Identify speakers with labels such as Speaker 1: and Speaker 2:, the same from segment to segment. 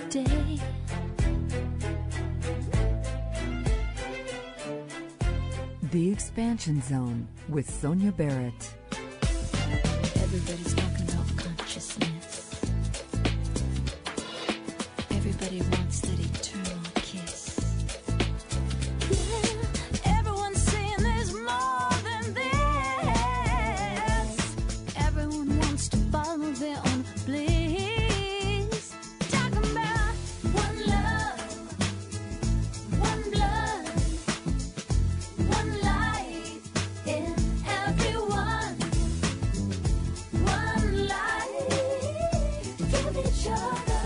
Speaker 1: day.
Speaker 2: The Expansion Zone with Sonia Barrett.
Speaker 1: Everybody's talking about consciousness. Everybody wants that eternal kiss. Yeah, everyone's saying there's more than this. Everyone wants to follow their own bliss. Talking about one love, one blood, one light in everyone. One light, give each other.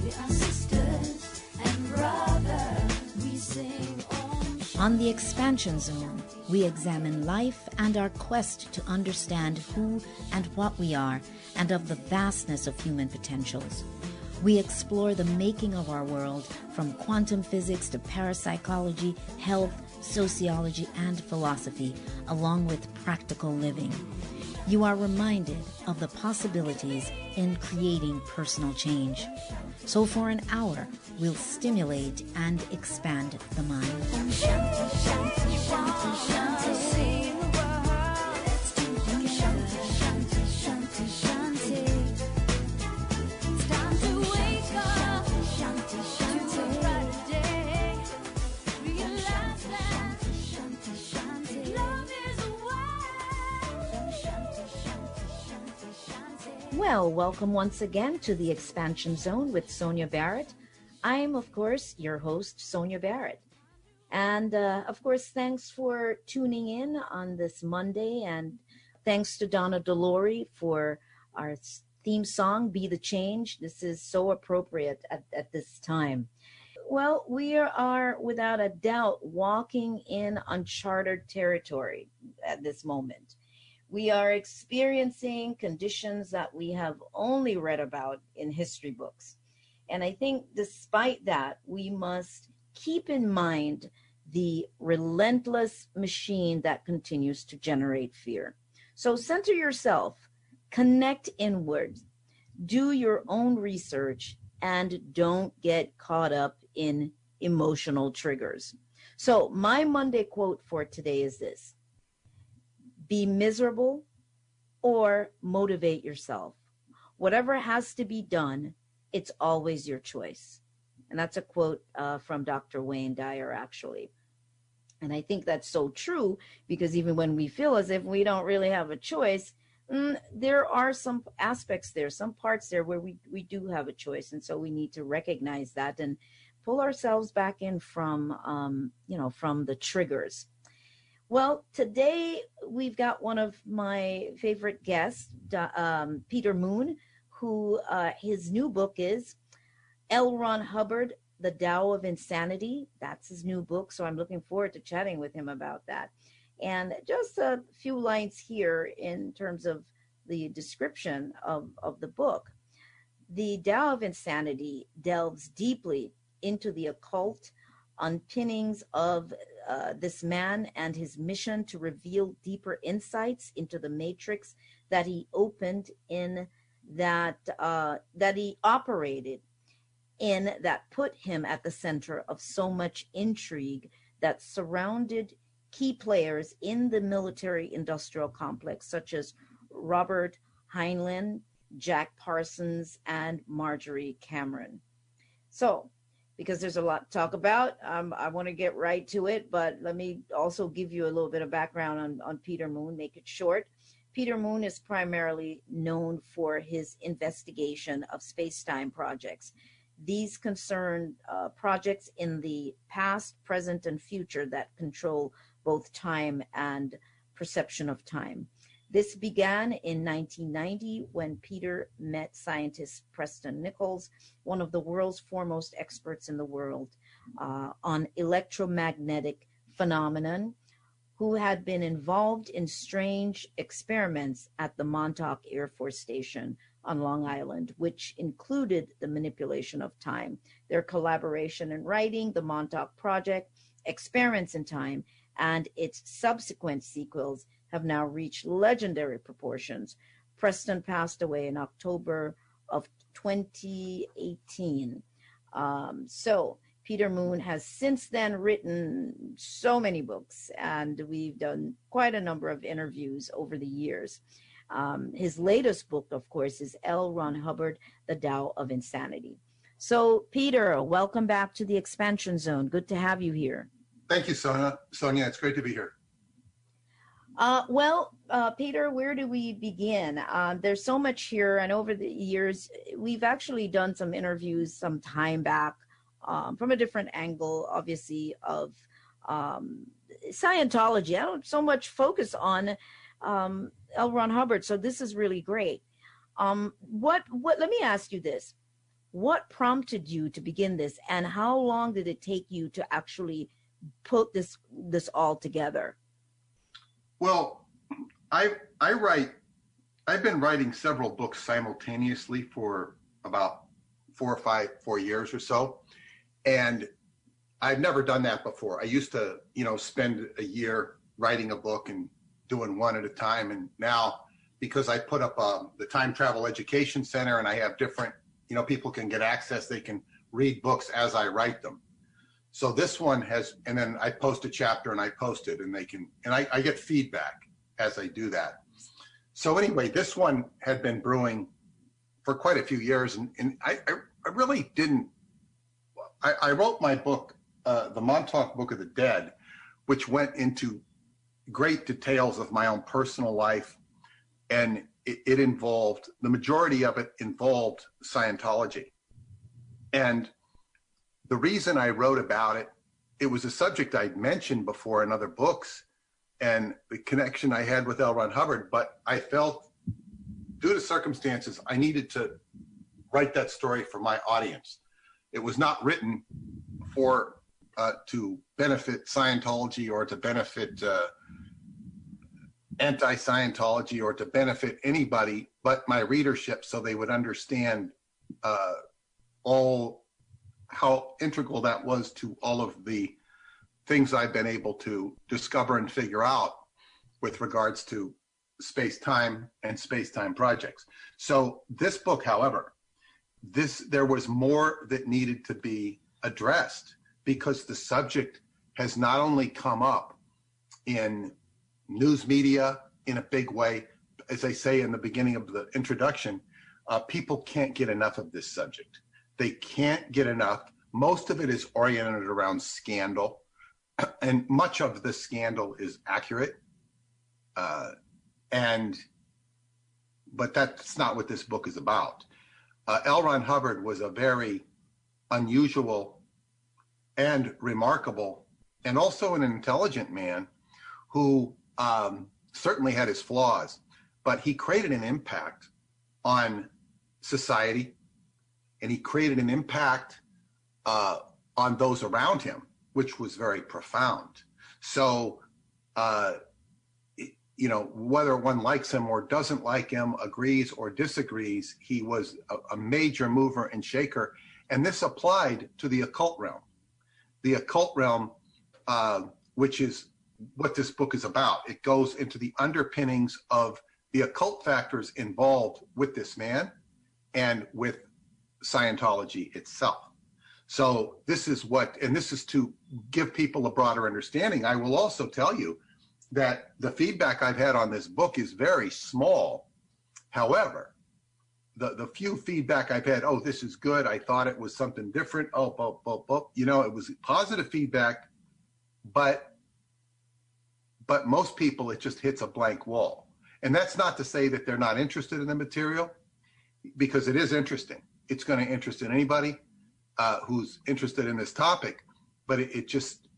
Speaker 1: We are sisters and brothers. We sing Om Shanti.
Speaker 3: On the Expansion Zone, we examine life and our quest to understand who and what we are and of the vastness of human potentials. We explore the making of our world from quantum physics to parapsychology, health, sociology, and philosophy, along with practical living. You are reminded of the possibilities in creating personal change. So for an hour, we'll stimulate and expand the mind.
Speaker 1: Om Shanti, Shanti, Shanti, Shanti. See the world. Let's do it together. Shanti, Shanti, Shanti. It's time to wake up. Shanti, Shanti, to a brighter day. Realize that Shanti, Shanti. Love is a way. Shanti, Shanti, Shanti, Shanti.
Speaker 3: Well, welcome once again to the Expansion Zone with Sonia Barrett. I'm, of course, your host, Sonia Barrett. And, of course, thanks for tuning in on this Monday. And thanks to Donna Delory for our theme song, Be the Change. This is so appropriate at this time. Well, we are, without a doubt, walking in uncharted territory at this moment. We are experiencing conditions that we have only read about in history books. And I think despite that, we must keep in mind the relentless machine that continues to generate fear. So center yourself, connect inward, do your own research, and don't get caught up in emotional triggers. So my Monday quote for today is this: be miserable or motivate yourself. Whatever has to be done, it's always your choice. And that's a quote from Dr. Wayne Dyer, actually. And I think that's so true, because even when we feel as if we don't really have a choice, there are some aspects there, some parts there where we do have a choice. And so we need to recognize that and pull ourselves back in from, from the triggers. Well, today we've got one of my favorite guests, Peter Moon, who his new book is Ron Hubbard the Tao of Insanity. That's his new book, so I'm looking forward to chatting with him about that. And just a few lines here in terms of the description of the book. The Tao of Insanity delves deeply into the occult underpinnings of this man and his mission to reveal deeper insights into the matrix that he opened in, that he operated in, that put him at the center of so much intrigue that surrounded key players in the military-industrial complex, such as Robert Heinlein, Jack Parsons, and Marjorie Cameron. So, because there's a lot to talk about, I want to get right to it, but let me also give you a little bit of background on Peter Moon, make it short. Peter Moon is primarily known for his investigation of space-time projects. These concern projects in the past, present, and future that control both time and perception of time. This began in 1990 when Peter met scientist Preston Nichols, one of the world's foremost experts in the world on electromagnetic phenomenon, who had been involved in strange experiments at the Montauk Air Force Station on Long Island, which included the manipulation of time. Their collaboration in writing the Montauk Project, Experiments in Time, and its subsequent sequels have now reached legendary proportions. Preston passed away in October of 2018. So Peter Moon has since then written so many books, and we've done quite a number of interviews over the years. His latest book, of course, is Ron Hubbard, The Tao of Insanity. So, Peter, welcome back to the Expansion Zone. Good to have you here.
Speaker 4: Thank you, Sonia. It's great to be here.
Speaker 3: Peter, where do we begin? There's so much here, and over the years, we've actually done some interviews some time back from a different angle, obviously, of Scientology. I don't so much focus on L. Ron Hubbard, so this is really great. Let me ask you this. What prompted you to begin this, and how long did it take you to actually put this all together?
Speaker 4: Well, I've been writing several books simultaneously for about 4 years or so, and I've never done that before. I used to, spend a year writing a book and doing one at a time, and now because I put up the Time Travel Education Center, and I have different, people can get access. They can read books as I write them. So this one has, and then I post a chapter and I post it, and I get feedback as I do that. So anyway, this one had been brewing for quite a few years, and I really didn't, I wrote my book, the Montauk Book of the Dead, which went into great details of my own personal life, and it involved, the majority of it involved Scientology. And the reason I wrote about it, it was a subject I'd mentioned before in other books and the connection I had with L. Ron Hubbard, but I felt due to circumstances, I needed to write that story for my audience. It was not written for to benefit Scientology or to benefit anti-Scientology or to benefit anybody but my readership, so they would understand all how integral that was to all of the things I've been able to discover and figure out with regards to space-time and space-time projects. So this book, however, there was more that needed to be addressed, because the subject has not only come up in news media in a big way, as I say in the beginning of the introduction, people can't get enough of this subject. They can't get enough. Most of it is oriented around scandal, and much of the scandal is accurate. But that's not what this book is about. L. Ron Hubbard was a very unusual and remarkable, and also an intelligent man who certainly had his flaws, but he created an impact on society, and he created an impact on those around him, which was very profound. So, whether one likes him or doesn't like him, agrees or disagrees, he was a major mover and shaker. And this applied to the occult realm. The occult realm, which is what this book is about. It goes into the underpinnings of the occult factors involved with this man and with Scientology itself. So this is to give people a broader understanding. I will also tell you that the feedback I've had on this book is very small. However, the few feedback I've had, oh, this is good, I thought it was something different, it was positive feedback, but most people, it just hits a blank wall. And that's not to say that they're not interested in the material, because it is interesting. It's going to interest anybody who's interested in this topic, but it just,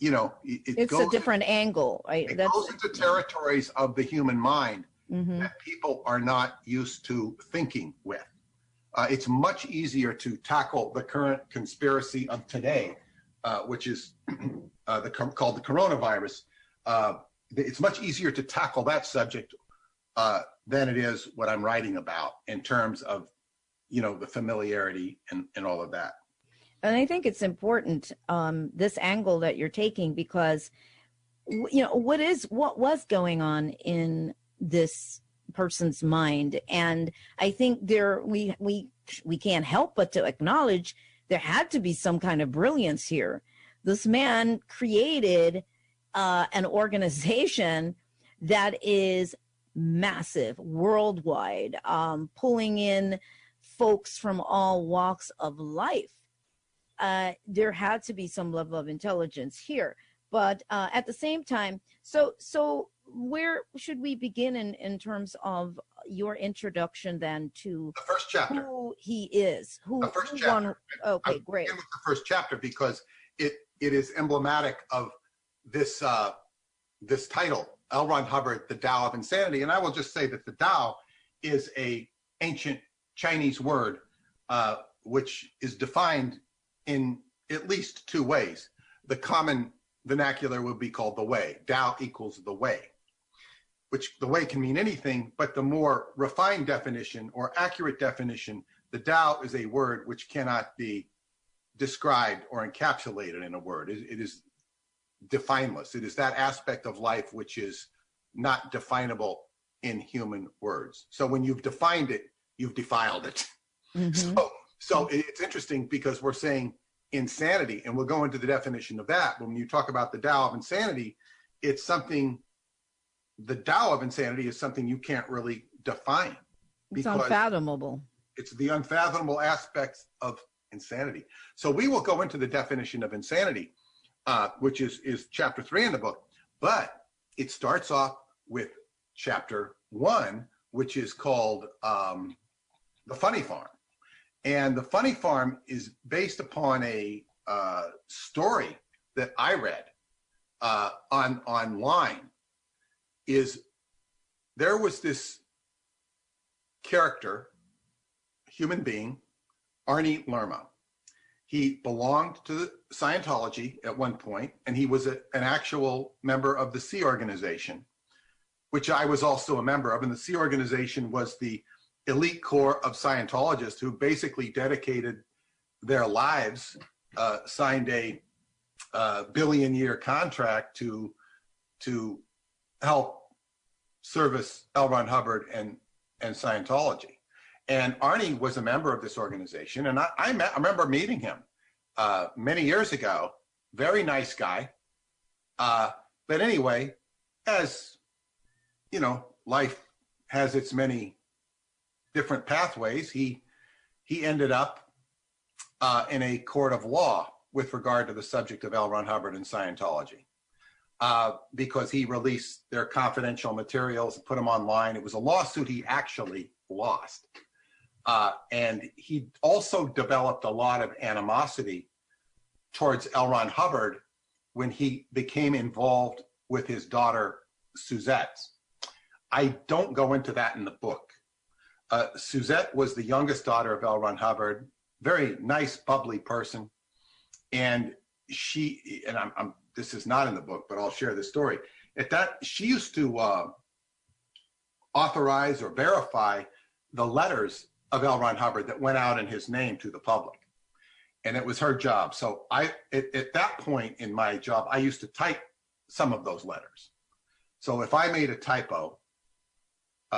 Speaker 4: it's
Speaker 3: a different angle.
Speaker 4: It goes into territories of the human mind that people are not used to thinking with. It's much easier to tackle the current conspiracy of today, which is called the coronavirus. It's much easier to tackle that subject than it is what I'm writing about in terms of, the familiarity and all of that.
Speaker 3: And I think it's important, this angle that you're taking, because, what was going on in this person's mind. And I think we we can't help but to acknowledge there had to be some kind of brilliance here. This man created an organization that is massive, worldwide, pulling in folks from all walks of life. There had to be some level of intelligence here. But at the same time, so where should we begin in terms of your introduction then to
Speaker 4: the first chapter,
Speaker 3: who he is?
Speaker 4: The first chapter.
Speaker 3: Okay,
Speaker 4: I
Speaker 3: great.
Speaker 4: begin with the first chapter because it is emblematic of this this title, L. Ron Hubbard, the Tao of Insanity. And I will just say that the Tao is a ancient Chinese word which is defined in at least two ways. The common vernacular would be called the way. Tao equals the way, which the way can mean anything, but the more refined definition or accurate definition, the Tao is a word which cannot be described or encapsulated in a word. It is defineless. It is that aspect of life which is not definable in human words. So when you've defined it, you've defiled it.
Speaker 3: Mm-hmm.
Speaker 4: So it's interesting because we're saying insanity, and we'll go into the definition of that. But when you talk about the Tao of insanity, it's something, the Tao of insanity is something you can't really define.
Speaker 3: It's unfathomable.
Speaker 4: It's the unfathomable aspects of insanity. So we will go into the definition of insanity, which is chapter 3 in the book. But it starts off with chapter 1, which is called The Funny Farm. And The Funny Farm is based upon a story that I read online. There was this character, human being, Arnie Lerma. He belonged to Scientology at one point, and he was an actual member of the Sea Organization, which I was also a member of. And the Sea Organization was the elite corps of Scientologists who basically dedicated their lives, signed a billion-year contract to help service L. Ron Hubbard and Scientology. And Arnie was a member of this organization, and I remember meeting him many years ago. Very nice guy. But anyway, as you know, life has its many different pathways. He ended up in a court of law with regard to the subject of L. Ron Hubbard and Scientology, because he released their confidential materials and put them online. It was a lawsuit he actually lost. And he also developed a lot of animosity towards L. Ron Hubbard when he became involved with his daughter, Suzette. I don't go into that in the book. Suzette was the youngest daughter of L. Ron Hubbard, very nice, bubbly person. And this is not in the book, but I'll share this story. She used to authorize or verify the letters of L. Ron Hubbard that went out in his name to the public. And it was her job. So at that point in my job, I used to type some of those letters. So if I made a typo,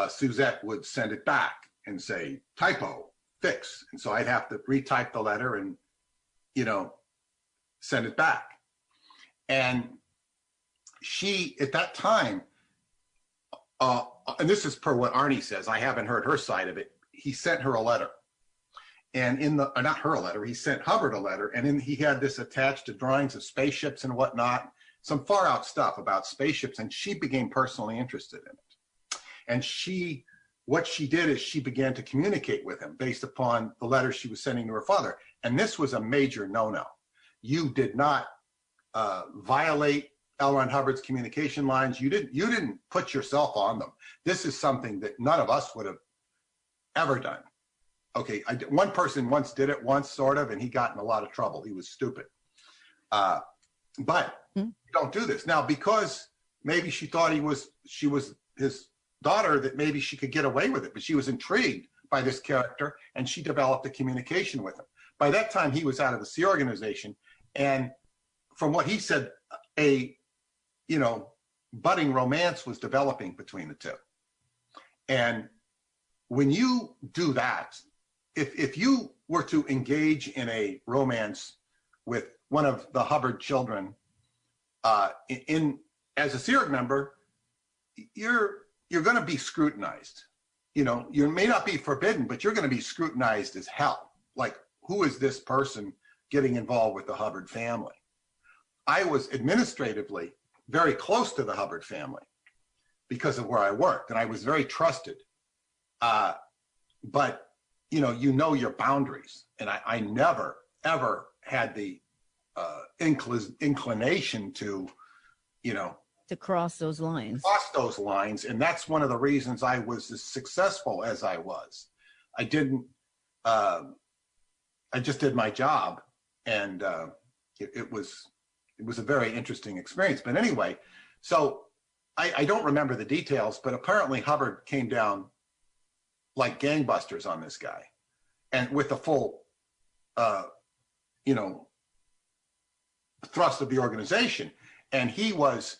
Speaker 4: Suzette would send it back and say, typo, fix. And so I'd have to retype the letter and, send it back. And she, at that time, and this is per what Arnie says, I haven't heard her side of it. He sent her a letter. And not her a letter, he sent Hubbard a letter. And he had this attached to drawings of spaceships and whatnot, some far out stuff about spaceships. And she became personally interested in it. And what she did is she began to communicate with him based upon the letters she was sending to her father. And this was a major no-no. You did not violate L. Ron Hubbard's communication lines. You didn't put yourself on them. This is something that none of us would have ever done. Okay, one person once did it sort of, and he got in a lot of trouble. He was stupid. But you don't do this. Now, because maybe she thought she was his daughter, that maybe she could get away with it, but she was intrigued by this character, and she developed a communication with him. By that time, he was out of the Sea Organization, and from what he said, a budding romance was developing between the two. And when you do that, if you were to engage in a romance with one of the Hubbard children, as a SEERG member, you're going to be scrutinized. You know, you may not be forbidden, but you're going to be scrutinized as hell. Like, who is this person getting involved with the Hubbard family? I was administratively very close to the Hubbard family because of where I worked, and I was very trusted. But you know your boundaries, and I never ever had the inclination to,
Speaker 3: to cross those lines.
Speaker 4: And that's one of the reasons I was as successful as I was. I just did my job, and it was a very interesting experience. But anyway, so I don't remember the details, but apparently Hubbard came down like gangbusters on this guy, and with the full, thrust of the organization. And he was,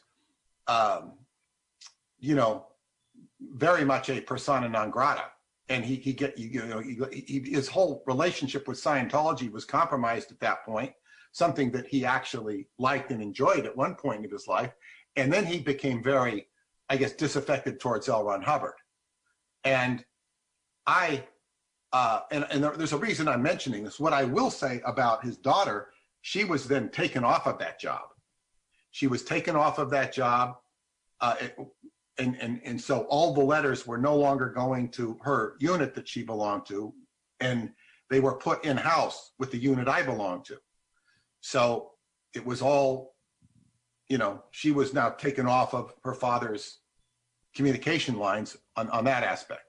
Speaker 4: very much a persona non grata. And his whole relationship with Scientology was compromised at that point, something that he actually liked and enjoyed at one point in his life. And then he became very, I guess, disaffected towards L. Ron Hubbard. And there's a reason I'm mentioning this. What I will say about his daughter, she was then taken off of that job. She was taken off of that job. And so all the letters were no longer going to her unit that she belonged to, and they were put in-house with the unit I belonged to. So it was all, she was now taken off of her father's communication lines on that aspect.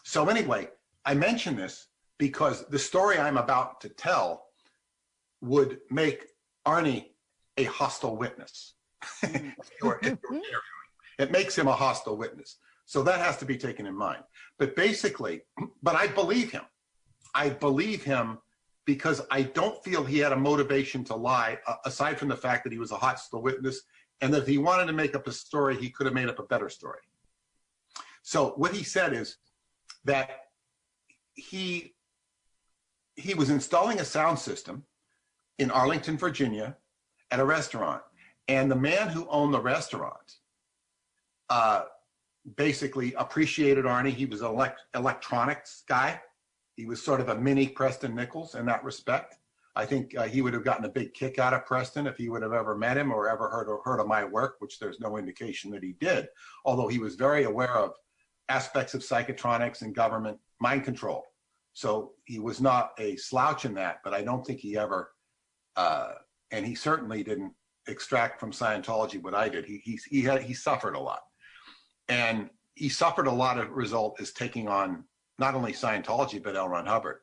Speaker 4: So anyway, I mention this because the story I'm about to tell would make Arnie a hostile witness. If you're interviewing. It makes him a hostile witness. So that has to be taken in mind. But basically, I believe him. I believe him because I don't feel he had a motivation to lie, aside from the fact that he was a hostile witness, and that if he wanted to make up a story, he could have made up a better story. So what he said is that he was installing a sound system in Arlington, Virginia, at a restaurant. And the man who owned the restaurant basically appreciated Arnie. He was an electronics guy. He was sort of a mini Preston Nichols in that respect. I think he would have gotten a big kick out of Preston if he would have ever met him or ever heard of my work, which there's no indication that he did, although he was very aware of aspects of psychotronics and government mind control. So he was not a slouch in that, but I don't think he ever, and he certainly didn't extract from Scientology what I did. He suffered a lot. And he suffered a lot of result is taking on not only Scientology, but L. Ron Hubbard.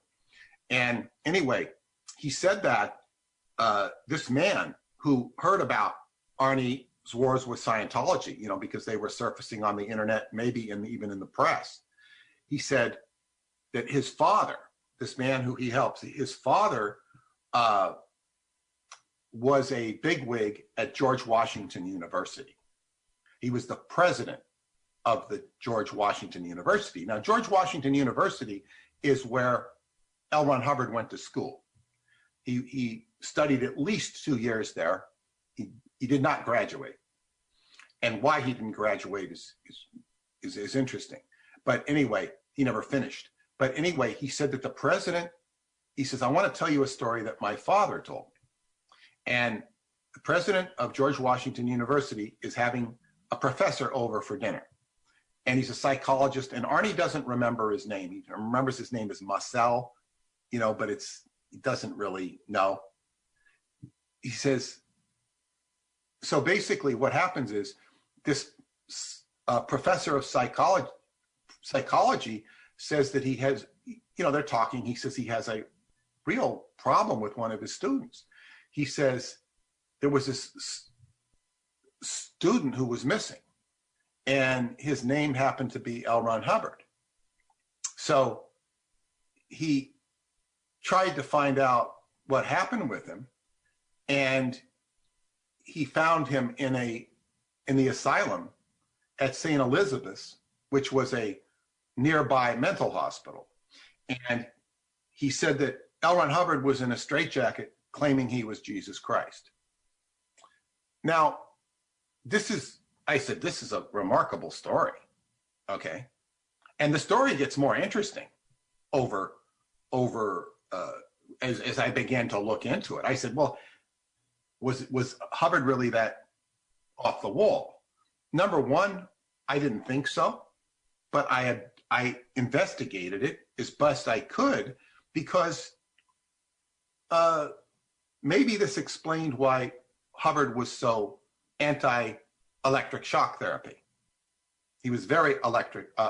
Speaker 4: And anyway, he said that this man who heard about Arnie's wars with Scientology, because they were surfacing on the internet, maybe even in the press, he said that his father, this man who he helps, his father was a bigwig at George Washington University. He was the president of the George Washington University. Now, George Washington University is where L. Ron Hubbard went to school. He studied at least 2 years there. He did not graduate. And why he didn't graduate is interesting. But anyway, he never finished. But anyway, he said that the president, he says, I want to tell you a story that my father told me. And the president of George Washington University is having a professor over for dinner. And he's a psychologist, and Arnie doesn't remember his name. He remembers his name as Marcel, but he doesn't really know. He says, so basically what happens is this professor of psychology says that he has, they're talking, he says he has a real problem with one of his students. He says there was this student who was missing, and his name happened to be L. Ron Hubbard. So he tried to find out what happened with him, and he found him in the asylum at St. Elizabeth's, which was a nearby mental hospital. And he said that L. Ron Hubbard was in a straitjacket claiming he was Jesus Christ. Now, I said, this is a remarkable story. Okay. And the story gets more interesting as I began to look into it. I said, well, was Hubbard really that off the wall? Number one, I didn't think so, but I investigated it as best I could, because maybe this explained why Hubbard was so anti-electric shock therapy. He was very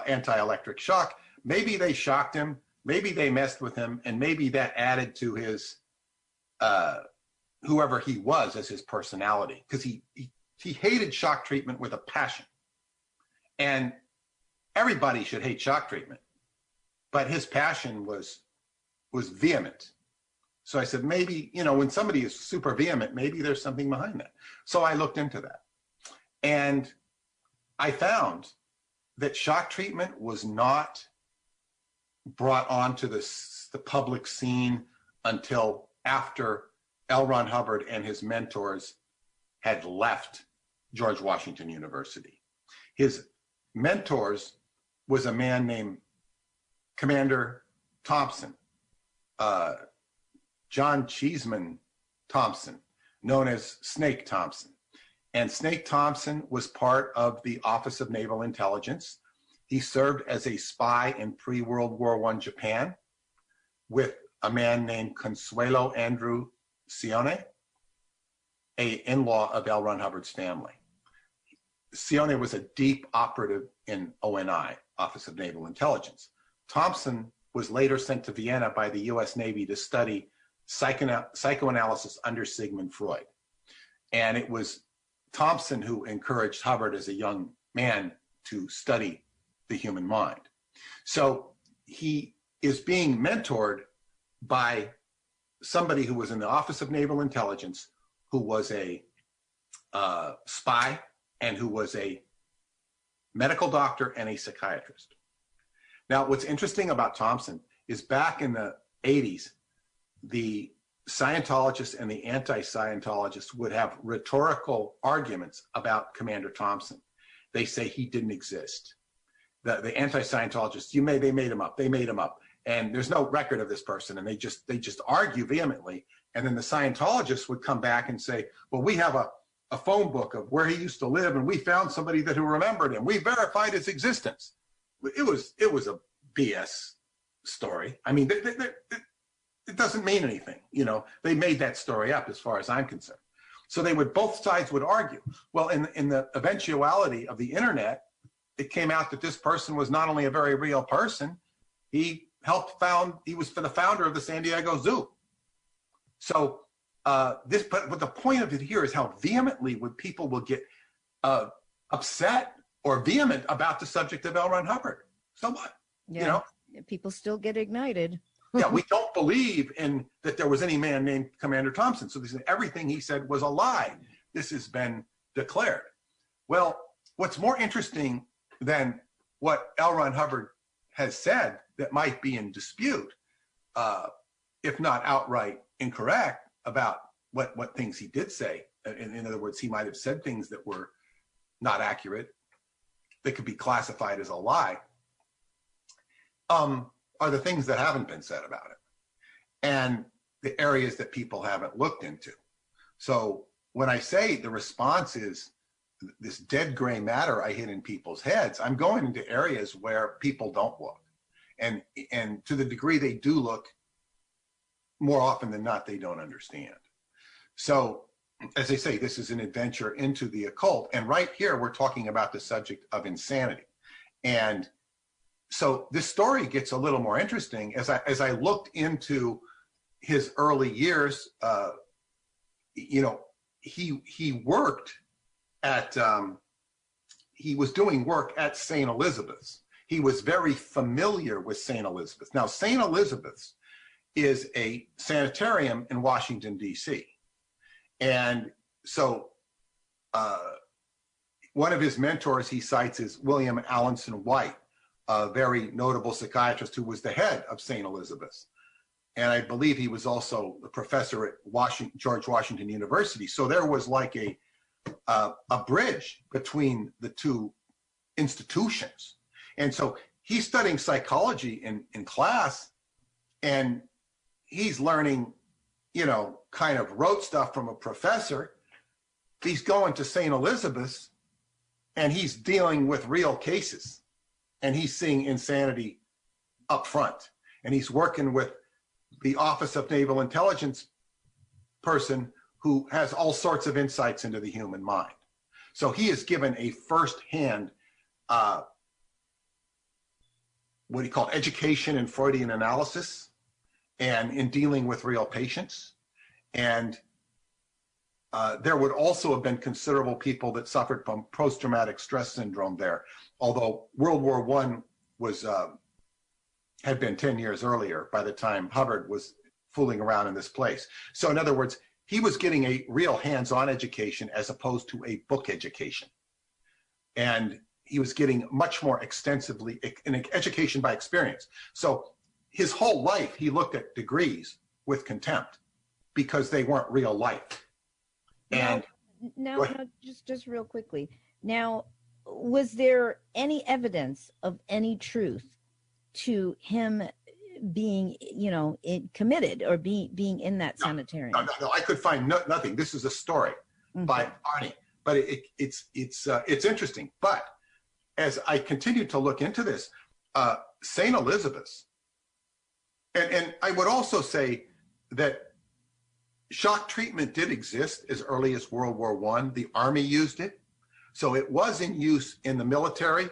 Speaker 4: anti-electric shock. Maybe they shocked him, maybe they messed with him, and maybe that added to his whoever he was as his personality, because he hated shock treatment with a passion. And everybody should hate shock treatment, but his passion was vehement. So I said, maybe, when somebody is super vehement, maybe there's something behind that. So I looked into that, and I found that shock treatment was not brought onto the public scene until after L. Ron Hubbard and his mentors had left George Washington University. His mentors was a man named Commander Thompson, John Cheeseman Thompson, known as Snake Thompson. And Snake Thompson was part of the Office of Naval Intelligence. He served as a spy in pre-World War I Japan with a man named Consuelo Andrew Cione, a in-law of L. Ron Hubbard's family. Cione was a deep operative in ONI, Office of Naval Intelligence. Thompson was later sent to Vienna by the US Navy to study psychoanalysis under Sigmund Freud. And it was Thompson who encouraged Hubbard as a young man to study the human mind. So he is being mentored by somebody who was in the Office of Naval Intelligence, who was a spy and who was a medical doctor and a psychiatrist. Now, what's interesting about Thompson is back in the 80s, the Scientologists and the anti-Scientologists would have rhetorical arguments about Commander Thompson. They say he didn't exist. The anti-Scientologists, they made him up. They made him up. And there's no record of this person. And they just argue vehemently. And then the Scientologists would come back and say, well, we have a phone book of where he used to live, and we found somebody who remembered him. We verified his existence. It was a BS story. I mean, it doesn't mean anything. They made that story up as far as I'm concerned. So both sides would argue. Well, in the eventuality of the internet, it came out that this person was not only a very real person, he was the founder of the San Diego Zoo. So but the point of it here is how vehemently people will get upset or vehement about the subject of L. Ron Hubbard. So what?
Speaker 3: Yeah. People still get ignited.
Speaker 4: Yeah, we don't believe that there was any man named Commander Thompson. So they said everything he said was a lie. This has been declared. Well, what's more interesting than what L. Ron Hubbard has said that might be in dispute, if not outright incorrect, about what things he did say. In other words, he might have said things that were not accurate, that could be classified as a lie, are the things that haven't been said about it and the areas that people haven't looked into. So when I say the response is this dead gray matter I hit in people's heads, I'm going into areas where people don't look. And to the degree they do look, more often than not, they don't understand. So as I say, this is an adventure into the occult. And right here, we're talking about the subject of insanity. And so this story gets a little more interesting as I looked into his early years. He worked at, he was doing work at St. Elizabeth's. He was very familiar with St. Elizabeth's. Now, St. Elizabeth's is a sanitarium in Washington, D.C. And so one of his mentors he cites is William Allenson White, a very notable psychiatrist who was the head of St. Elizabeth's. And I believe he was also a professor at George Washington University. So there was like a bridge between the two institutions. And so he's studying psychology in class, and he's learning, you know, kind of rote stuff from a professor. He's going to St. Elizabeth's, and he's dealing with real cases, and he's seeing insanity up front, and he's working with the Office of Naval Intelligence person who has all sorts of insights into the human mind. So he is given a firsthand, what he called education in Freudian analysis and in dealing with real patients. And there would also have been considerable people that suffered from post-traumatic stress syndrome there, although World War I was had been 10 years earlier by the time Hubbard was fooling around in this place. So in other words, he was getting a real hands-on education as opposed to a book education. And he was getting much more extensively an education by experience. So his whole life, he looked at degrees with contempt because they weren't real life. And
Speaker 3: now just real quickly. Now, was there any evidence of any truth to him being, you know, committed or being in that sanitarium?
Speaker 4: No, I could find nothing. This is a story by Arnie, but it's interesting. But as I continued to look into this, St. Elizabeth's, and I would also say that shock treatment did exist as early as World War I. The Army used it. So it was in use in the military,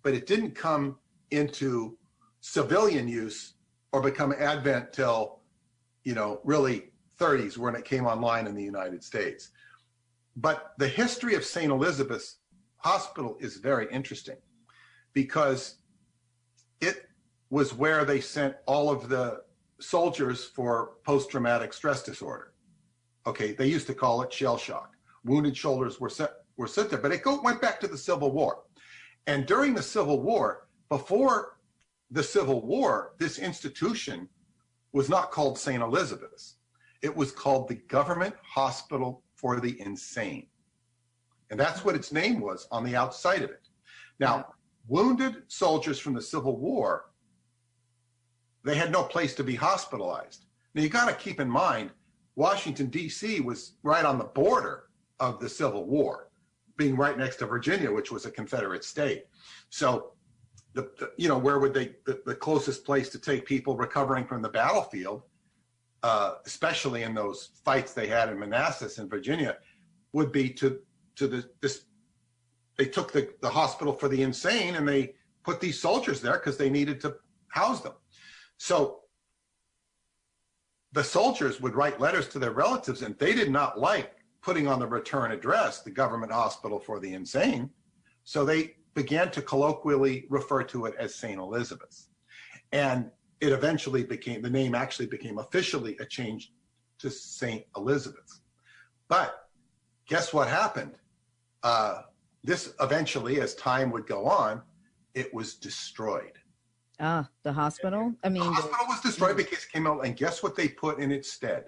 Speaker 4: but it didn't come into civilian use or become advent till, you know, really 30s when it came online in the United States. But the history of St. Elizabeth's Hospital is very interesting because it was where they sent all of the soldiers for post-traumatic stress disorder. Okay, they used to call it shell shock. Wounded soldiers were sent there, but it went back to the Civil War. And during the Civil War, before the Civil War, this institution was not called St. Elizabeth's. It was called the Government Hospital for the Insane. And that's what its name was on the outside of it. Now, wounded soldiers from the Civil War, they had no place to be hospitalized. Now, you got to keep in mind, Washington, D.C. was right on the border of the Civil War, being right next to Virginia, which was a Confederate state. So, where would the closest place to take people recovering from the battlefield, especially in those fights they had in Manassas in Virginia, would be they took the hospital for the insane and they put these soldiers there because they needed to house them. So the soldiers would write letters to their relatives, and they did not like putting on the return address, the Government Hospital for the Insane. So they began to colloquially refer to it as St. Elizabeth's. And it eventually the name actually became officially a change to St. Elizabeth's. But guess what happened? This eventually, as time would go on, it was destroyed.
Speaker 3: The hospital? I mean,
Speaker 4: the hospital was destroyed because it came out, and guess what they put in its stead?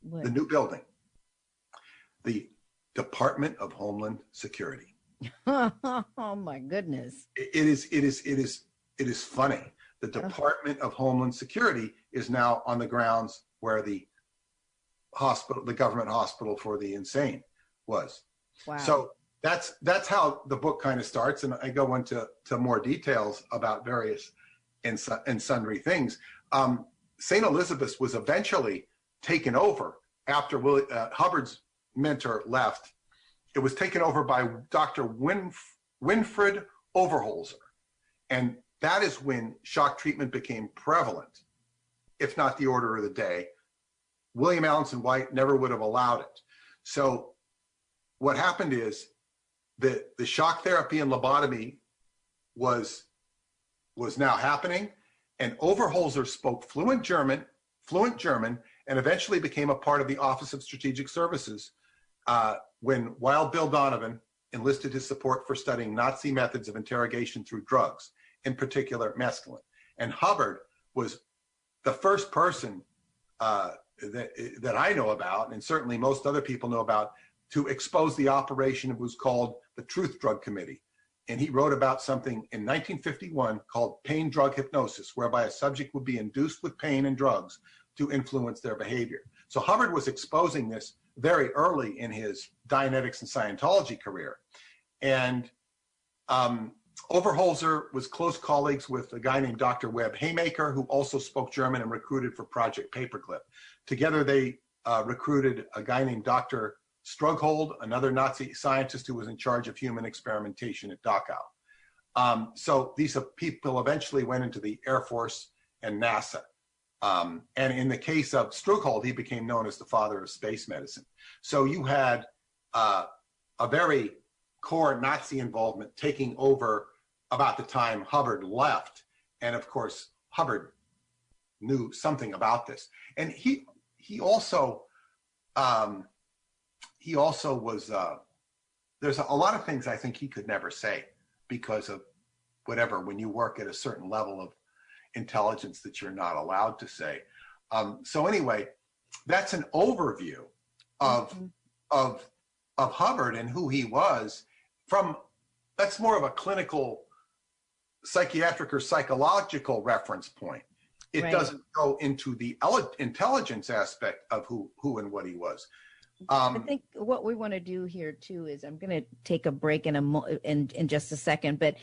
Speaker 3: What?
Speaker 4: The new building. The Department of Homeland Security.
Speaker 3: Oh my goodness.
Speaker 4: It is funny. The Department of Homeland Security is now on the grounds where the Government Hospital for the Insane was.
Speaker 3: Wow.
Speaker 4: So that's how the book kind of starts, and I go into more details about various and sundry things. St. Elizabeth's was eventually taken over after Hubbard's mentor left. It was taken over by Dr. Winfried Overholser. And that is when shock treatment became prevalent, if not the order of the day. William Alanson White never would have allowed it. So what happened is that the shock therapy and lobotomy was now happening, and Overholser spoke fluent German, and eventually became a part of the Office of Strategic Services when Wild Bill Donovan enlisted his support for studying Nazi methods of interrogation through drugs. in particular mescaline. And Hubbard was the first person that I know about, and certainly most other people know about, to expose the operation of what was called the Truth Drug Committee. And he wrote about something in 1951 called pain drug hypnosis, whereby a subject would be induced with pain and drugs to influence their behavior. So Hubbard was exposing this very early in his Dianetics and Scientology career. And Overholser was close colleagues with a guy named Dr. Webb Haymaker, who also spoke German and recruited for Project Paperclip. Together, they recruited a guy named Dr. Strughold, another Nazi scientist who was in charge of human experimentation at Dachau. So these people eventually went into the Air Force and NASA. And in the case of Strughold, he became known as the father of space medicine. So you had a very core Nazi involvement taking over about the time Hubbard left. And of course, Hubbard knew something about this. And he also was, there's a lot of things I think he could never say because of whatever, when you work at a certain level of intelligence that you're not allowed to say. So anyway, that's an overview of Hubbard and who he was. That's more of a clinical, psychiatric or psychological reference point. It
Speaker 3: Right.
Speaker 4: doesn't go into the intelligence aspect of who and what he was.
Speaker 3: I think what we want to do here too is I'm going to take a break in just a second, but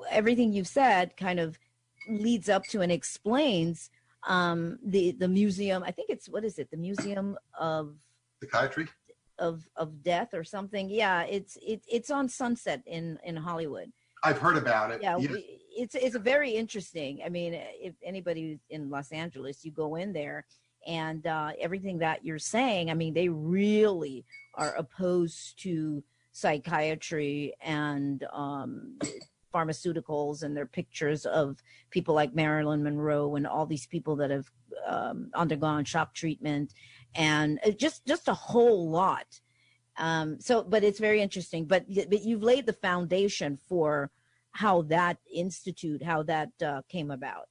Speaker 3: everything you've said kind of leads up to and explains the museum. I think it's, what is it? The Museum of
Speaker 4: Psychiatry?
Speaker 3: of Death or something. Yeah, it's on Sunset in Hollywood.
Speaker 4: I've heard about it.
Speaker 3: Yeah,
Speaker 4: Yes.
Speaker 3: it's a very interesting. I mean, if anybody's in Los Angeles, you go in there and everything that you're saying, I mean, they really are opposed to psychiatry and pharmaceuticals, and their pictures of people like Marilyn Monroe and all these people that have undergone shock treatment, and just a whole lot. But it's very interesting. But you've laid the foundation for how that came about.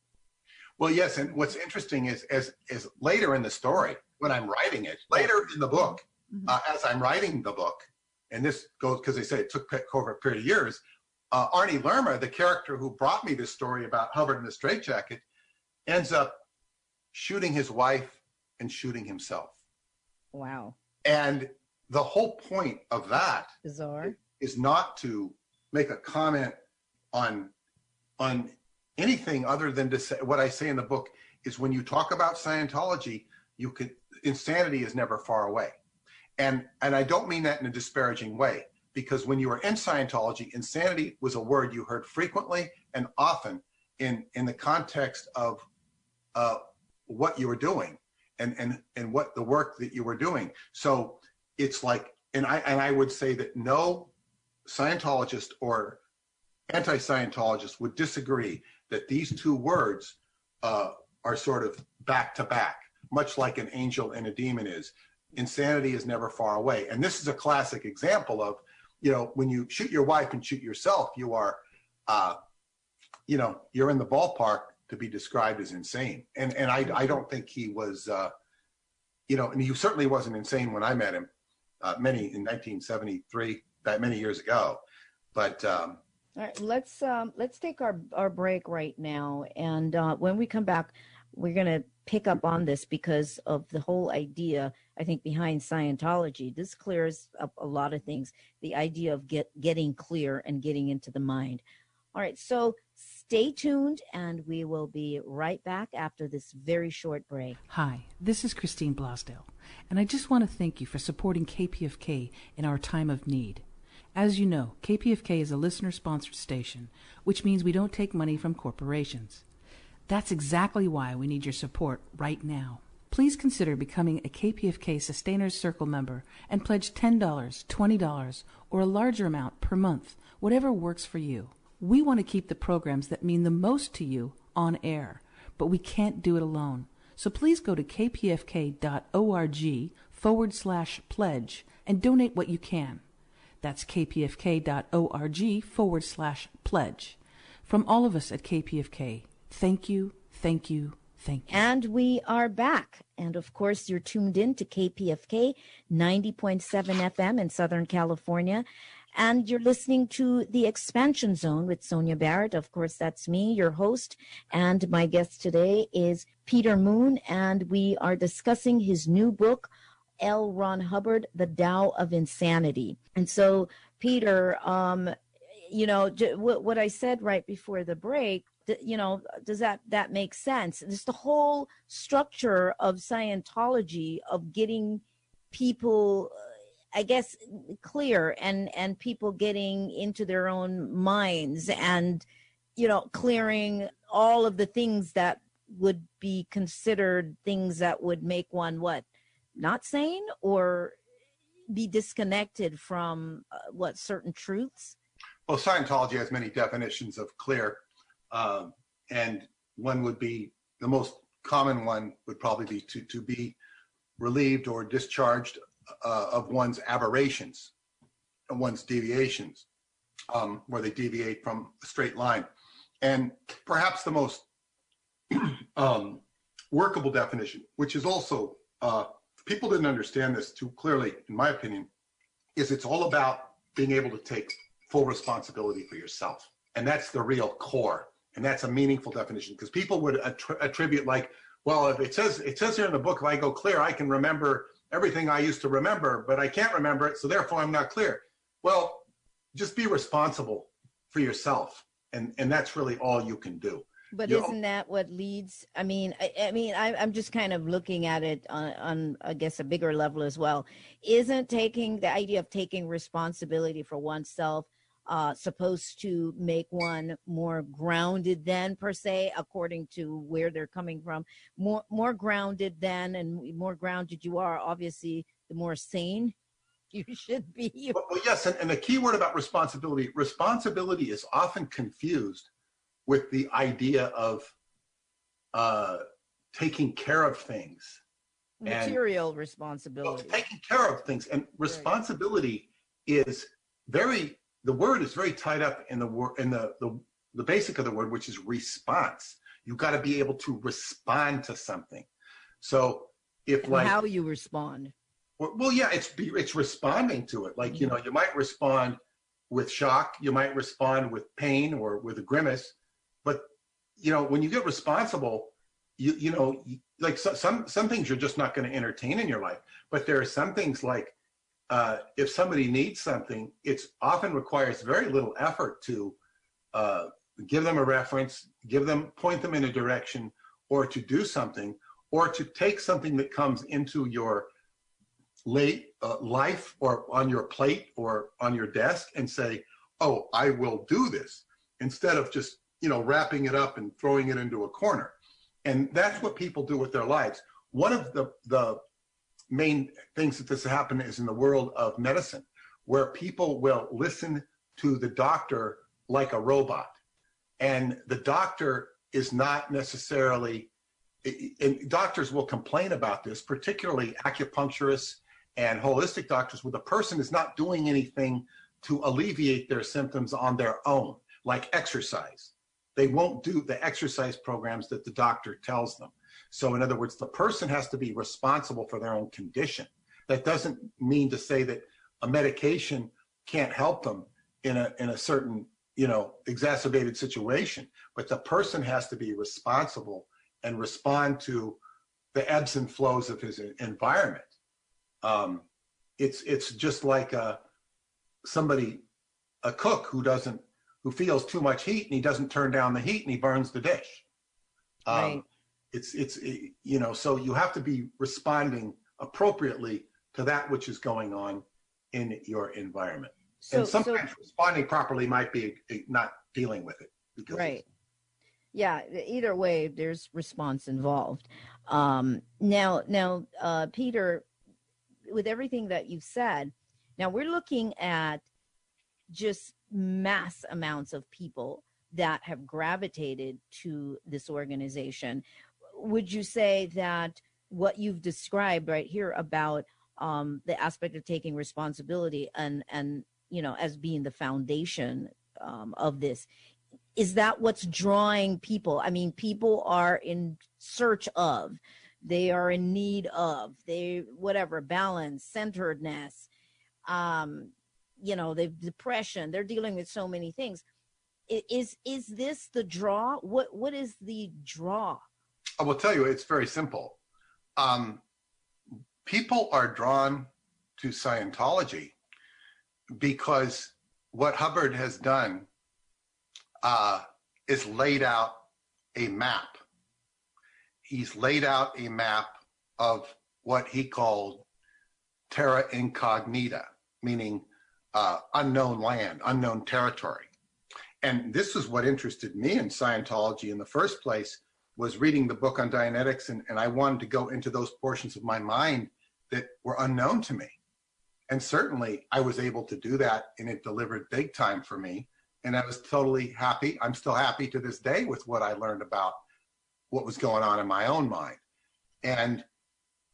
Speaker 4: Well, yes, and what's interesting is later in the story, when I'm writing it, later in the book, as I'm writing the book, and this goes because they say it took over a period of years, Arnie Lerma, the character who brought me this story about Hubbard and the straitjacket, ends up shooting his wife and shooting himself.
Speaker 3: Wow.
Speaker 4: And the whole point of that
Speaker 3: Bizarre.
Speaker 4: is not to make a comment on anything other than to say what I say in the book is when you talk about Scientology, insanity is never far away. And I don't mean that in a disparaging way, because when you were in Scientology, insanity was a word you heard frequently and often in the context of what you were doing and what the work that you were doing. So it's like, and I would say that no Scientologist or anti-Scientologist would disagree that these two words are sort of back to back, much like an angel and a demon is. Insanity is never far away. And this is a classic example of, when you shoot your wife and shoot yourself, you are, you're in the ballpark to be described as insane. And I don't think he was, and he certainly wasn't insane when I met him, in 1973, that many years ago. But
Speaker 3: All right, let's take our break right now, and when we come back, we're going to pick up on this because of the whole idea, I think, behind Scientology. This clears up a lot of things, the idea of getting clear and getting into the mind. All right, so stay tuned, and we will be right back after this very short break.
Speaker 5: Hi, this is Christine Blasdale, and I just want to thank you for supporting KPFK in our time of need. As you know, KPFK is a listener-sponsored station, which means we don't take money from corporations. That's exactly why we need your support right now. Please consider becoming a KPFK Sustainers Circle member and pledge $10, $20, or a larger amount per month, whatever works for you. We want to keep the programs that mean the most to you on air, but we can't do it alone. So please go to kpfk.org/pledge and donate what you can. That's kpfk.org/pledge. From all of us at KPFK, thank you, thank you, thank you.
Speaker 3: And we are back. And of course, you're tuned in to KPFK 90.7 FM in Southern California. And you're listening to The Expansion Zone with Sonia Barrett. Of course, that's me, your host. And my guest today is Peter Moon. And we are discussing his new book, Ron Hubbard, The Tao of Insanity. And so, Peter, what I said right before the break, does that make sense? It's the whole structure of Scientology of getting people, I guess, clear and people getting into their own minds and, clearing all of the things that would be considered things that would make one not sane or be disconnected from certain truths.
Speaker 4: Well, Scientology has many definitions of clear, and one would be, the most common one would probably be to be relieved or discharged of one's aberrations and one's deviations, where they deviate from a straight line. And perhaps the most workable definition, which is also, people didn't understand this too clearly, in my opinion, is it's all about being able to take full responsibility for yourself. And that's the real core. And that's a meaningful definition, because people would attribute like, well, if it says here in the book, if I go clear, I can remember everything I used to remember, but I can't remember it, so therefore I'm not clear. Well, just be responsible for yourself. And that's really all you can do.
Speaker 3: But isn't that what leads? I mean, I'm just kind of looking at it on, I guess, a bigger level as well. Isn't the idea of taking responsibility for oneself supposed to make one more grounded than, per se, according to where they're coming from, more grounded than, and more grounded you are, obviously, the more sane you should be.
Speaker 4: Well, yes, and the key word about responsibility is often confused with the idea of taking care of things.
Speaker 3: Material responsibility.
Speaker 4: Well, taking care of things. And responsibility is the word is very tied up in the basic of the word, which is response. You've got to be able to respond to something. So if
Speaker 3: how you respond.
Speaker 4: Well, yeah, it's responding to it. Like, you might respond with shock, you might respond with pain or with a grimace. But, when you get responsible, like some things you're just not going to entertain in your life. But there are some things like, if somebody needs something, it often requires very little effort to give them a reference, point them in a direction, or to do something, or to take something that comes into your life or on your plate or on your desk and say, oh, I will do this, instead of just, wrapping it up and throwing it into a corner. And that's what people do with their lives. One of the main things that this happen is in the world of medicine, where people will listen to the doctor like a robot. And the doctor is not necessarily, and doctors will complain about this, particularly acupuncturists and holistic doctors, where the person is not doing anything to alleviate their symptoms on their own, like exercise. They won't do the exercise programs that the doctor tells them. So in other words, the person has to be responsible for their own condition. That doesn't mean to say that a medication can't help them in a certain, exacerbated situation, but the person has to be responsible and respond to the ebbs and flows of his environment. It's just like a cook who feels too much heat and he doesn't turn down the heat and he burns the dish.
Speaker 3: Right.
Speaker 4: So you have to be responding appropriately to that which is going on in your environment. And sometimes responding properly might be not dealing with it.
Speaker 3: Right. Yeah. Either way, there's response involved. Now, Peter, with everything that you've said, now we're looking at just mass amounts of people that have gravitated to this organization. Would you say that what you've described right here about the aspect of taking responsibility and as being the foundation of this, is that what's drawing people? I mean, people are in search of, they are in need of, they, whatever, balance, centeredness, they've depression, they're dealing with so many things. Is this the draw? What is the draw?
Speaker 4: I will tell you, it's very simple. People are drawn to Scientology because what Hubbard has done is laid out a map. He's laid out a map of what he called terra incognita, meaning unknown land, unknown territory. And this is what interested me in Scientology in the first place, was reading the book on Dianetics, and I wanted to go into those portions of my mind that were unknown to me. And certainly I was able to do that, and it delivered big time for me. And I was totally happy. I'm still happy to this day with what I learned about what was going on in my own mind.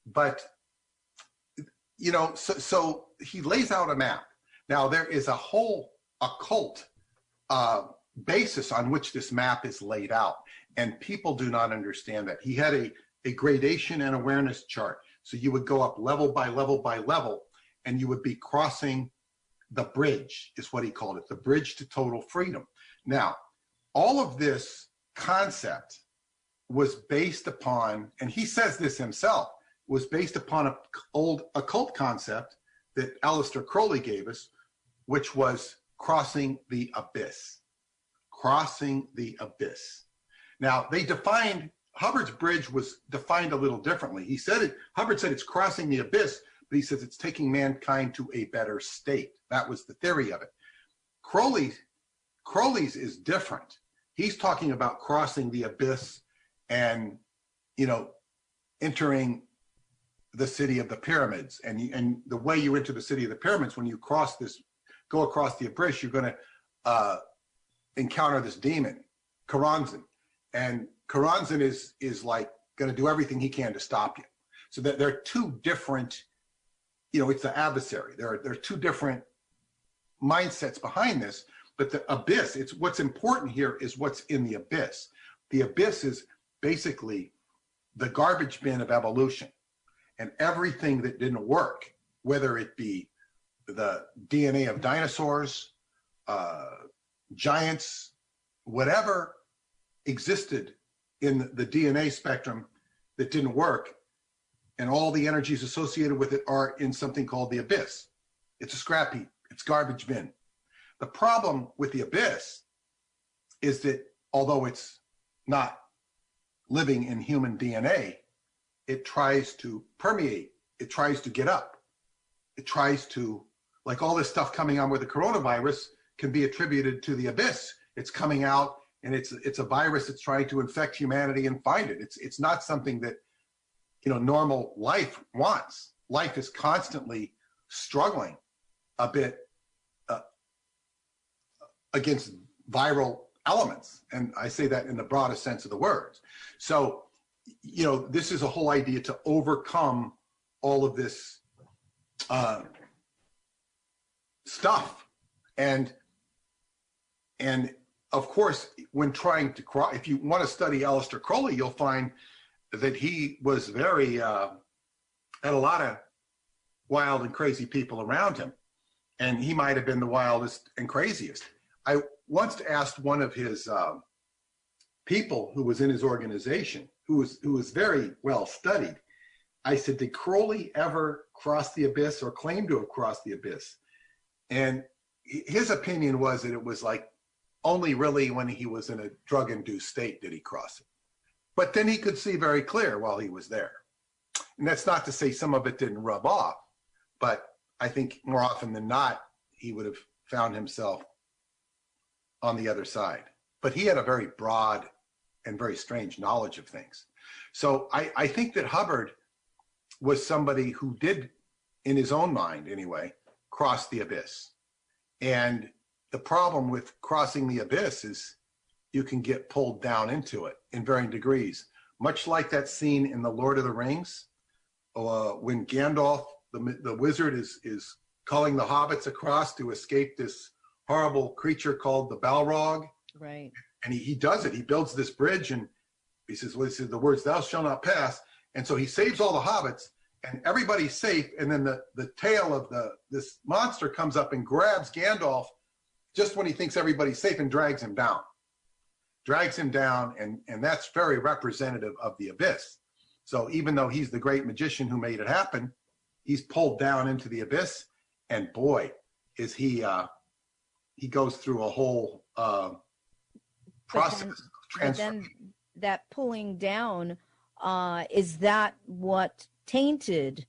Speaker 4: But so he lays out a map. Now there is a whole occult basis on which this map is laid out. And people do not understand that. He had a gradation and awareness chart. So you would go up level by level by level, and you would be crossing the bridge, is what he called it, the bridge to total freedom. Now, all of this concept was based upon, and he says this himself, was based upon an old occult concept that Aleister Crowley gave us, which was crossing the abyss. Crossing the abyss. Now, they defined, Hubbard's bridge was defined a little differently. Hubbard said it's crossing the abyss, but he says it's taking mankind to a better state. That was the theory of it. Crowley's is different. He's talking about crossing the abyss and, entering the city of the pyramids. And the way you enter the city of the pyramids, when you go across the abyss, you're going to encounter this demon, Karanzan. And Karanzan is like going to do everything he can to stop you. So that there are two different, it's the adversary. There are two different mindsets behind this, but the abyss, what's important here is what's in the abyss. The abyss is basically the garbage bin of evolution, and everything that didn't work, whether it be the DNA of dinosaurs, giants, whatever existed in the DNA spectrum that didn't work, and all the energies associated with it are in something called the abyss. It's a scrap heap. It's garbage bin. The problem with the abyss is that although it's not living in human DNA, it tries to permeate. It tries to get up. It tries to, like all this stuff coming on with the coronavirus can be attributed to the abyss. It's coming out, and it's a virus that's trying to infect humanity and find it. It's not something that normal life wants. Life is constantly struggling a bit against viral elements, and I say that in the broadest sense of the words. So, this is a whole idea to overcome all of this stuff, and of course, when trying to if you want to study Aleister Crowley, you'll find that he was very had a lot of wild and crazy people around him, and he might have been the wildest and craziest. I once asked one of his people who was in his organization, who was very well studied. I said, did Crowley ever cross the abyss or claim to have crossed the abyss? And his opinion was that it was like only really when he was in a drug-induced state did he cross it. But then he could see very clear while he was there. And that's not to say some of it didn't rub off, but I think more often than not, he would have found himself on the other side. But he had a very broad and very strange knowledge of things. So I think that Hubbard was somebody who did, in his own mind anyway, cross the abyss. And the problem with crossing the abyss is you can get pulled down into it in varying degrees. Much like that scene in The Lord of the Rings, when Gandalf, the wizard, is calling the hobbits across to escape this horrible creature called the Balrog.
Speaker 3: Right.
Speaker 4: And he does it. He builds this bridge, and he says, well, he says, the words, thou shalt not pass. And so he saves all the hobbits, and everybody's safe. And then the tail of this monster comes up and grabs Gandalf just when he thinks everybody's safe and drags him down. And that's very representative of the abyss. So even though he's the great magician who made it happen, he's pulled down into the abyss, and boy, is he goes through a whole process of transformation.
Speaker 3: But then that pulling down, is that what tainted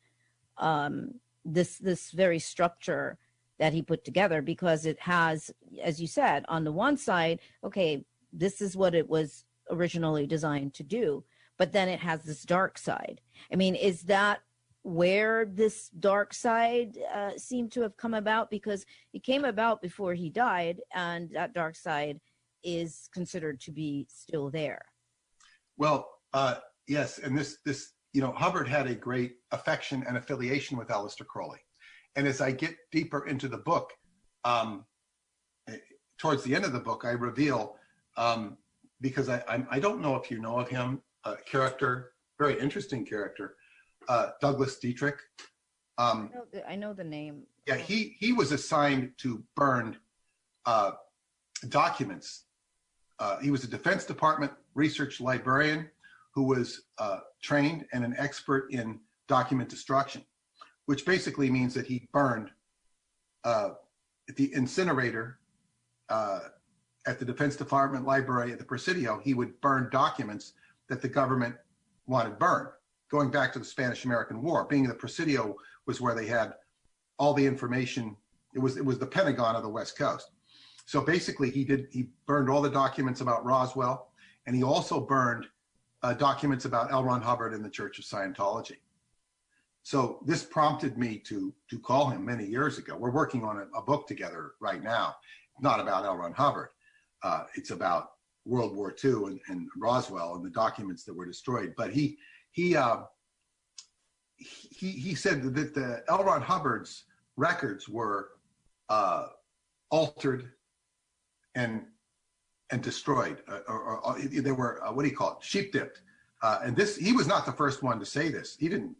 Speaker 3: this very structure that he put together? Because it has, as you said, on the one side, okay, this is what it was originally designed to do, but then it has this dark side. I mean, is that where this dark side seemed to have come about? Because it came about before he died, and that dark side is considered to be still there.
Speaker 4: Well, yes, and this Hubbard had a great affection and affiliation with Aleister Crowley. And as I get deeper into the book, towards the end of the book, I reveal, because I don't know if you know of him, a character, very interesting character, Douglas Dietrich.
Speaker 3: I know the name.
Speaker 4: Yeah, he was assigned to burn documents. He was a Defense Department research librarian who was trained and an expert in document destruction, which basically means that he burned the incinerator at the Defense Department library at the Presidio. He would burn documents that the government wanted burned, going back to the Spanish-American War. Being the Presidio was where they had all the information. It was the Pentagon of the West Coast. So basically, he burned all the documents about Roswell, and he also burned documents about L. Ron Hubbard and the Church of Scientology. So this prompted me to call him many years ago. We're working on a book together right now, not about L. Ron Hubbard. It's about World War II and Roswell and the documents that were destroyed. But he said that the L. Ron Hubbard's records were altered and destroyed, or they were what do you call it, sheep dipped. And he was not the first one to say this. He didn't.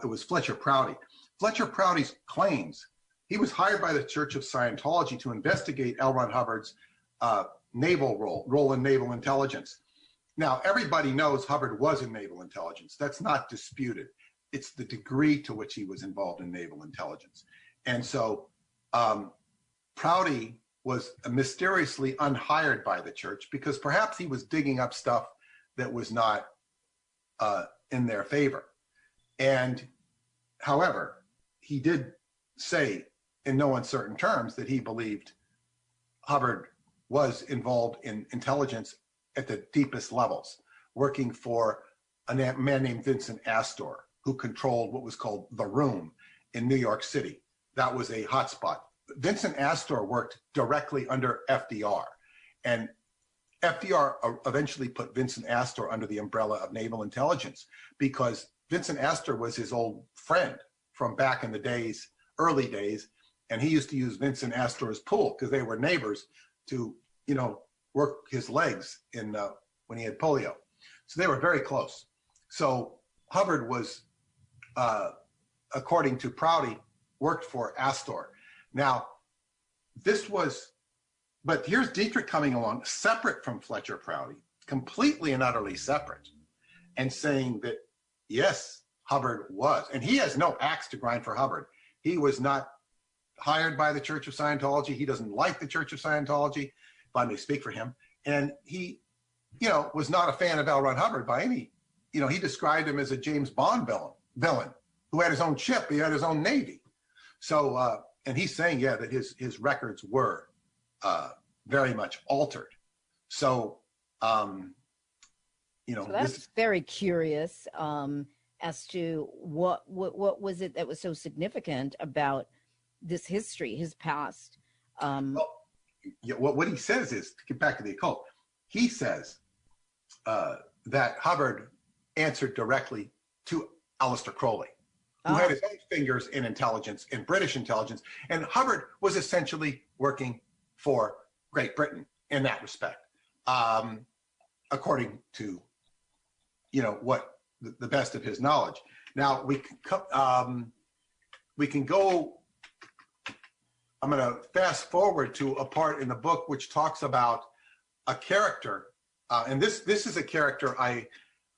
Speaker 4: It was Fletcher Prouty. Fletcher Prouty's claims. He was hired by the Church of Scientology to investigate L. Ron Hubbard's naval role in naval intelligence. Now, everybody knows Hubbard was in naval intelligence. That's not disputed. It's the degree to which he was involved in naval intelligence. And so Prouty was mysteriously unhired by the church because perhaps he was digging up stuff that was not in their favor. And however, he did say in no uncertain terms that he believed Hubbard was involved in intelligence at the deepest levels, working for a man named Vincent Astor, who controlled what was called the Room in New York City. That was a hotspot. Vincent Astor worked directly under FDR, and FDR eventually put Vincent Astor under the umbrella of naval intelligence because Vincent Astor was his old friend from back in the days, early days, and he used to use Vincent Astor's pool because they were neighbors to, work his legs in when he had polio. So they were very close. So Hubbard was, according to Prouty, worked for Astor. Now, but here's Dietrich coming along, separate from Fletcher Prouty, completely and utterly separate, and saying that, yes, Hubbard was. And he has no axe to grind for Hubbard. He was not hired by the Church of Scientology. He doesn't like the Church of Scientology, if I may speak for him. And he, was not a fan of L. Ron Hubbard by any, he described him as a James Bond villain who had his own ship. He had his own Navy. So, and he's saying, that his records were very much altered. So, so
Speaker 3: that's very curious as to what was it that was so significant about this history, his past.
Speaker 4: What he says is, to get back to the occult, he says that Hubbard answered directly to Aleister Crowley, who had his own fingers in intelligence, in British intelligence, and Hubbard was essentially working for Great Britain in that respect. according to, what the best of his knowledge. Now we can go. I'm going to fast forward to a part in the book which talks about a character, and this is a character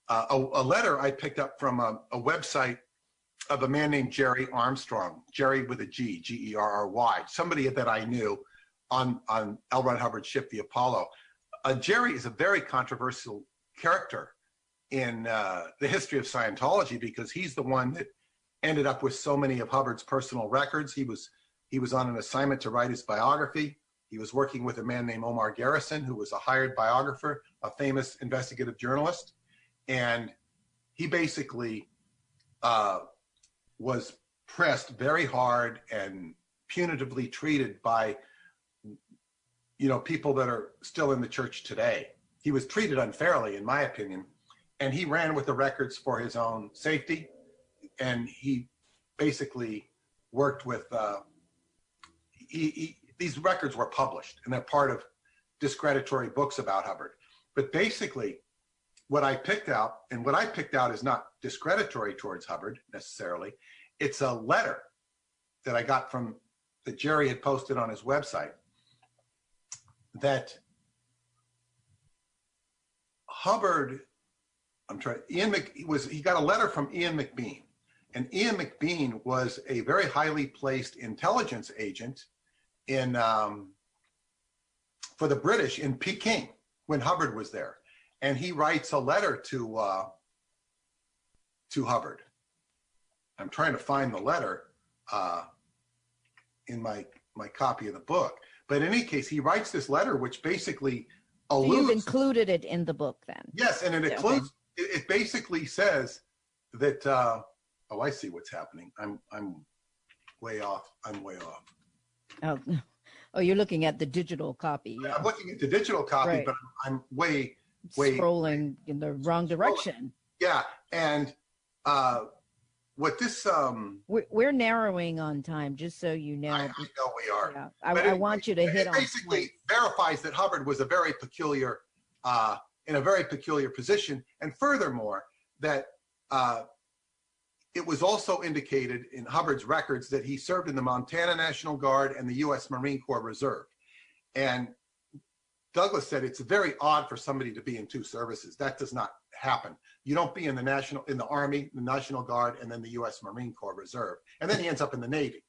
Speaker 4: a letter I picked up from a website of a man named Jerry Armstrong, Jerry with a G, Gerry, somebody that I knew on L. Ron Hubbard's ship, the Apollo. Jerry is a very controversial character in the history of Scientology because he's the one that ended up with so many of Hubbard's personal records. He was on an assignment to write his biography. He was working with a man named Omar Garrison, who was a hired biographer, a famous investigative journalist. And he basically was pressed very hard and punitively treated by, people that are still in the church today. He was treated unfairly, in my opinion, and he ran with the records for his own safety. And he basically worked with, these records were published, and they're part of discreditory books about Hubbard. But basically, what I picked out is not discreditory towards Hubbard necessarily. It's a letter that I got that Jerry had posted on his website that Hubbard, he got a letter from Ian McBean. And Ian McBean was a very highly placed intelligence agent for the British in Peking when Hubbard was there. And he writes a letter to Hubbard. I'm trying to find the letter in my copy of the book. But in any case, he writes this letter, which basically alludes.
Speaker 3: So you've included it in the book then? Yes,
Speaker 4: and it includes. Okay. It basically says that. I see what's happening. I'm way off.
Speaker 3: Oh, you're looking at the digital copy. Yeah.
Speaker 4: I'm looking at the digital copy, right. But I'm way
Speaker 3: scrolling in the wrong direction.
Speaker 4: Yeah, and what this
Speaker 3: we're narrowing on time, just so you know.
Speaker 4: I know we are.
Speaker 3: Yeah, I want you to hit on.
Speaker 4: It basically verifies that Hubbard was in a very peculiar position, and furthermore that it was also indicated in Hubbard's records that he served in the Montana National Guard and the U.S. Marine Corps Reserve. And Douglas said it's very odd for somebody to be in two services. That does not happen. You don't be in the Army, the National Guard, and then the U.S. Marine Corps Reserve. And then he ends up in the Navy.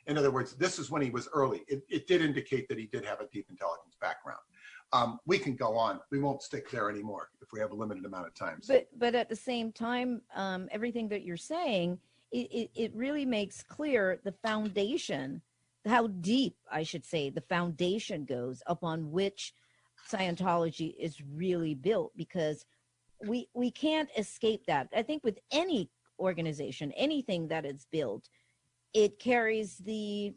Speaker 4: In other words, this is when he was early. It did indicate that he did have a deep intelligence background. We can go on. We won't stick there anymore if we have a limited amount of time. So.
Speaker 3: But at the same time, everything that you're saying, it really makes clear the foundation, how deep, I should say, the foundation goes upon which Scientology is really built, because we can't escape that. I think with any organization, anything that is built, it carries the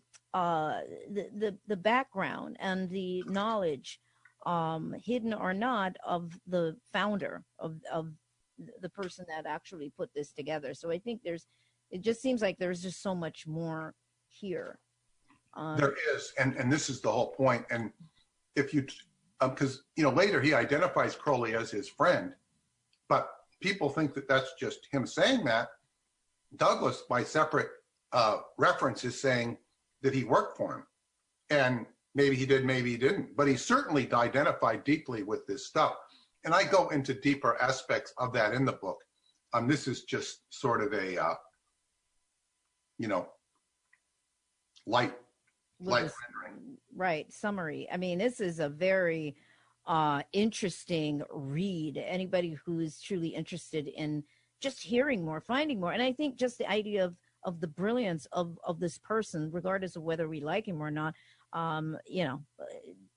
Speaker 3: background and the knowledge, hidden or not, of the founder, of the person that actually put this together. So I think it just seems like there's just so much more here.
Speaker 4: There is, and this is the whole point. And if you, because later he identifies Crowley as his friend, but people think that that's just him saying that. Douglas, by separate reference, is saying that he worked for him, and maybe he did, maybe he didn't, but he certainly identified deeply with this stuff. And I go into deeper aspects of that in the book. This is just sort of a, light rendering.
Speaker 3: Right, summary. I mean, this is a very interesting read. Anybody who is truly interested in just hearing more, finding more. And I think just the idea of the brilliance of this person, regardless of whether we like him or not,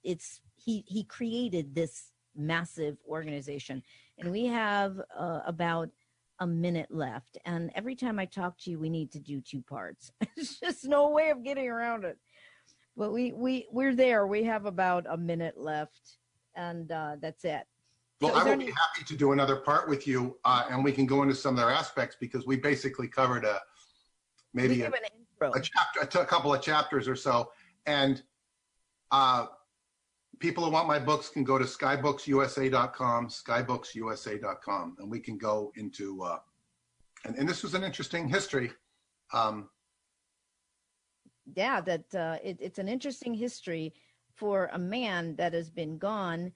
Speaker 3: it's he created this massive organization. And we have about a minute left, and every time I talk to you, we need to do 2 parts. There's just no way of getting around it. But we're there. We have about a minute left, and that's it.
Speaker 4: Well, so I will be happy to do another part with you, and we can go into some other aspects, because we basically covered a couple of chapters or so. And people who want my books can go to skybooks.usa.com, and we can go into, and this was an interesting history.
Speaker 3: Yeah, it's an interesting history for a man that has been gone,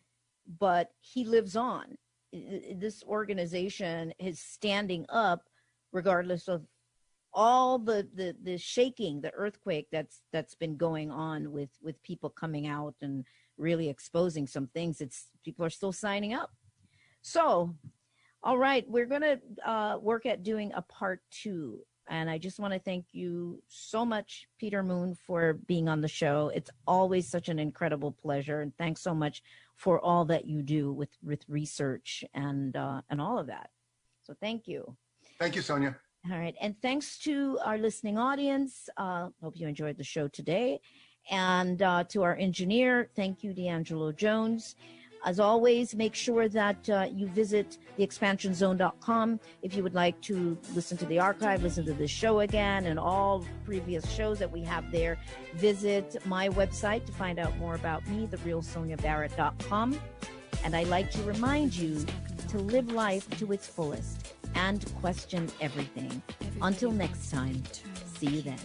Speaker 3: but he lives on. This organization is standing up regardless of all the shaking, the earthquake that's been going on with people coming out and really exposing some things. People are still signing up. So, all right, we're going to work at doing a part 2. And I just want to thank you so much, Peter Moon, for being on the show. It's always such an incredible pleasure. And thanks so much for all that you do with research and all of that. So thank you.
Speaker 4: Thank you, Sonia.
Speaker 3: All right. And thanks to our listening audience. Hope you enjoyed the show today. And to our engineer, thank you, D'Angelo Jones. As always, make sure that you visit theexpansionzone.com if you would like to listen to the archive, listen to this show again, and all previous shows that we have there. Visit my website to find out more about me, therealsoniabarrett.com. And I like to remind you to live life to its fullest and question everything. Until next time, see you then.